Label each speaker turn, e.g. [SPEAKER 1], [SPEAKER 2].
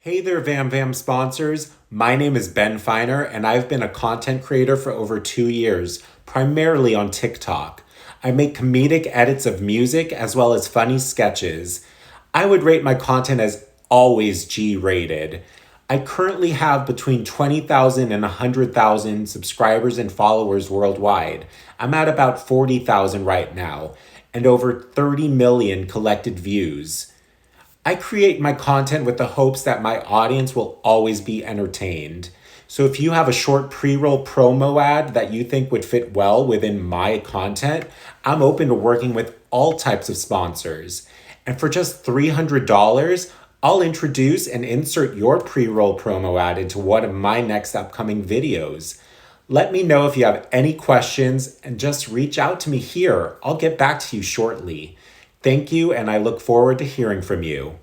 [SPEAKER 1] Hey there, VamVam sponsors. My name is Ben Feiner, and I've been a content creator for over 2 years, primarily on TikTok. I make comedic edits of music as well as funny sketches. I would rate my content as always G rated. I currently have between 20,000 and 100,000 subscribers and followers worldwide. I'm at about 40,000 right now, and over 30 million collected views. I create my content with the hopes that my audience will always be entertained. So if you have a short pre-roll promo ad that you think would fit well within my content, I'm open to working with all types of sponsors. And for just $300, I'll introduce and insert your pre-roll promo ad into one of my next upcoming videos. Let me know if you have any questions and just reach out to me here. I'll get back to you shortly. Thank you, and I look forward to hearing from you.